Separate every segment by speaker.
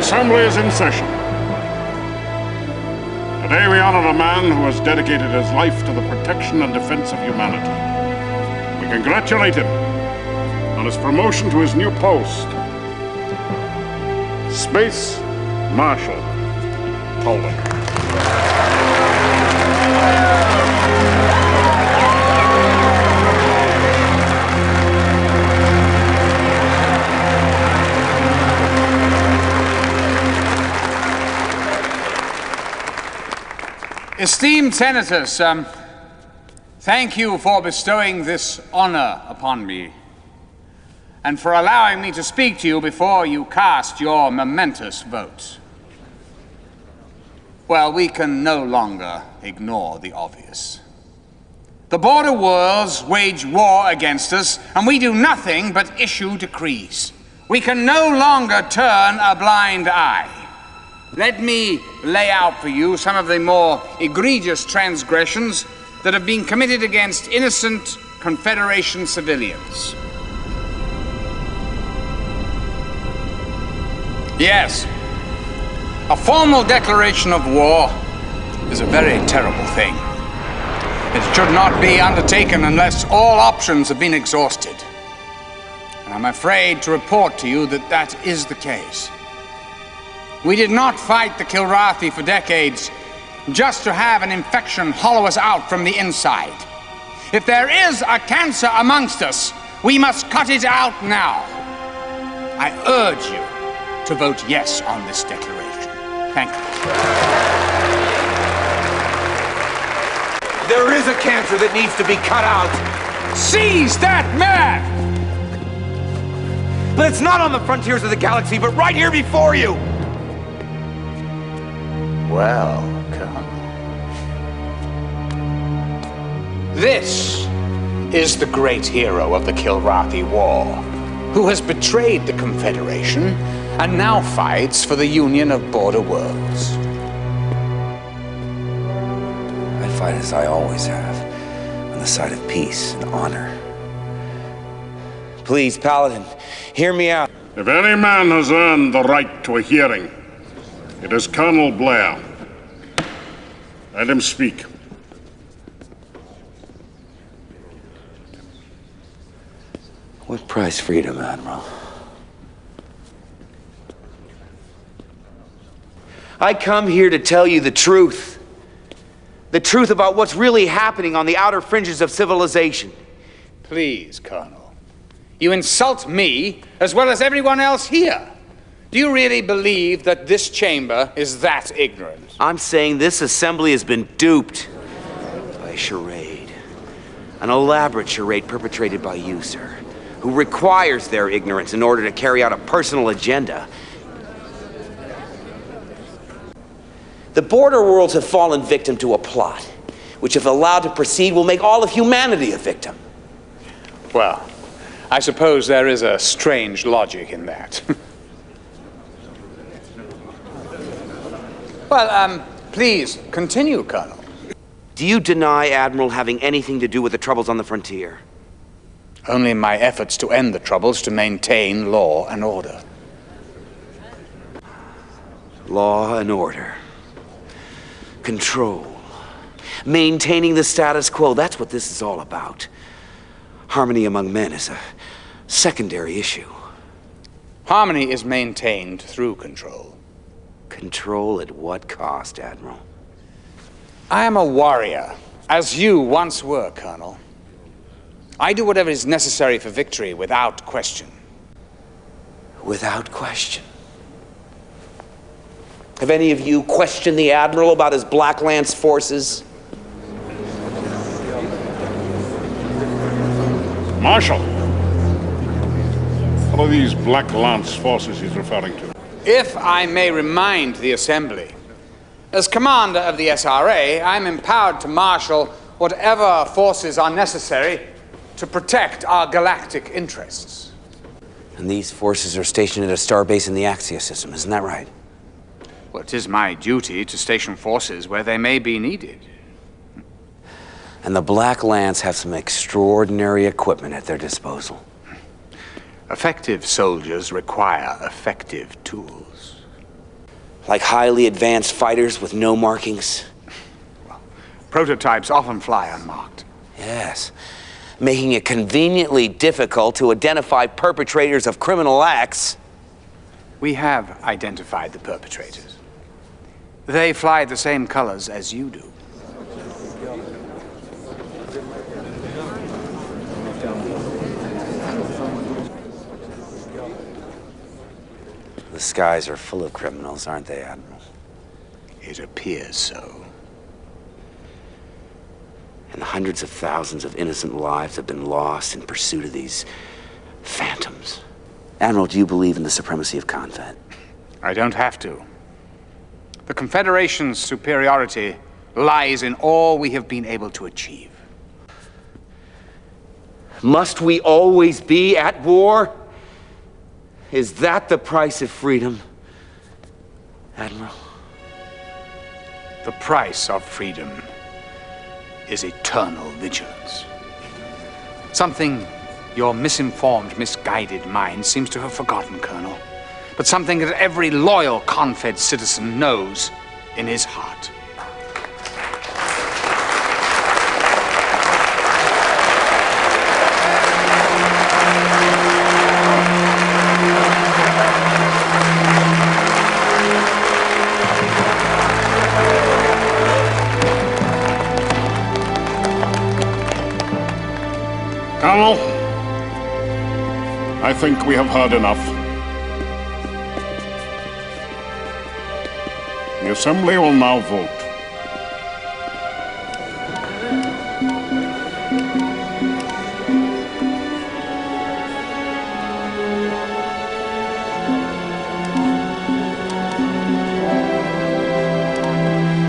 Speaker 1: Assembly is in session. Today we honor a man who has dedicated his life to the protection and defense of humanity. We congratulate him on his promotion to his new post. Space Marshal Poland.
Speaker 2: Esteemed Senators, thank you for bestowing this honor upon me and for allowing me to speak to you before you cast your momentous votes. Well, we can no longer ignore the obvious. The border worlds wage war against us, and we do nothing but issue decrees. We can no longer turn a blind eye. Let me lay out for you some of the more egregious transgressions that have been committed against innocent Confederation civilians. Yes, a formal declaration of war is a very terrible thing. It should not be undertaken unless all options have been exhausted. And I'm afraid to report to you that that is the case. We did not fight the Kilrathi for decades just to have an infection hollow us out from the inside. If there is a cancer amongst us, we must cut it out now. I urge you to vote yes on this declaration. Thank you.
Speaker 3: There is a cancer that needs to be cut out.
Speaker 2: Seize that man!
Speaker 3: But it's not on the frontiers of the galaxy, but right here before you.
Speaker 2: Well, Colonel. This is the great hero of the Kilrathi War, who has betrayed the Confederation and now fights for the Union of Border Worlds.
Speaker 4: I fight as I always have, on the side of peace and honor. Please, Paladin, hear me out.
Speaker 1: If any man has earned the right to a hearing, it is Colonel Blair. Let him speak.
Speaker 4: What price freedom, Admiral? I come here to tell you the truth. The truth about what's really happening on the outer fringes of civilization.
Speaker 2: Please, Colonel. You insult me as well as everyone else here. Do you really believe that this chamber is that ignorant?
Speaker 4: I'm saying this assembly has been duped by a charade. An elaborate charade perpetrated by you, sir, who requires their ignorance in order to carry out a personal agenda. The border worlds have fallen victim to a plot, which if allowed to proceed will make all of humanity a victim.
Speaker 2: Well, I suppose there is a strange logic in that. Well, please, continue, Colonel.
Speaker 4: Do you deny, Admiral, having anything to do with the troubles on the frontier?
Speaker 2: Only my efforts to end the troubles to maintain law and order.
Speaker 4: Law and order. Control. Maintaining the status quo, that's what this is all about. Harmony among men is a secondary issue.
Speaker 2: Harmony is maintained through control.
Speaker 4: Control at what cost, Admiral?
Speaker 2: I am a warrior, as you once were, Colonel. I do whatever is necessary for victory without question.
Speaker 4: Without question? Have any of you questioned the Admiral about his Black Lance forces?
Speaker 1: Marshal, what are these Black Lance forces he's referring to?
Speaker 2: If I may remind the Assembly, as commander of the SRA, I'm empowered to marshal whatever forces are necessary to protect our galactic interests.
Speaker 4: And these forces are stationed at a starbase in the Axia system, isn't that right?
Speaker 2: Well, it is my duty to station forces where they may be needed.
Speaker 4: And the Black Lance have some extraordinary equipment at their disposal.
Speaker 2: Effective soldiers require effective tools.
Speaker 4: Like highly advanced fighters with no markings?
Speaker 2: Prototypes often fly unmarked.
Speaker 4: Yes. Making it conveniently difficult to identify perpetrators of criminal acts.
Speaker 2: We have identified the perpetrators. They fly the same colors as you do.
Speaker 4: The skies are full of criminals, aren't they, Admiral?
Speaker 2: It appears so.
Speaker 4: And hundreds of thousands of innocent lives have been lost in pursuit of these phantoms. Admiral, do you believe in the supremacy of Convet?
Speaker 2: I don't have to. The Confederation's superiority lies in all we have been able to achieve.
Speaker 4: Must we always be at war? Is that the price of freedom, Admiral?
Speaker 2: The price of freedom is eternal vigilance. Something your misinformed, misguided mind seems to have forgotten, Colonel. But something that every loyal Confed citizen knows in his heart.
Speaker 1: Colonel, I think we have heard enough. The Assembly will now vote.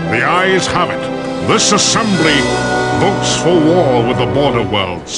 Speaker 1: The ayes have it. This Assembly votes for war with the border worlds.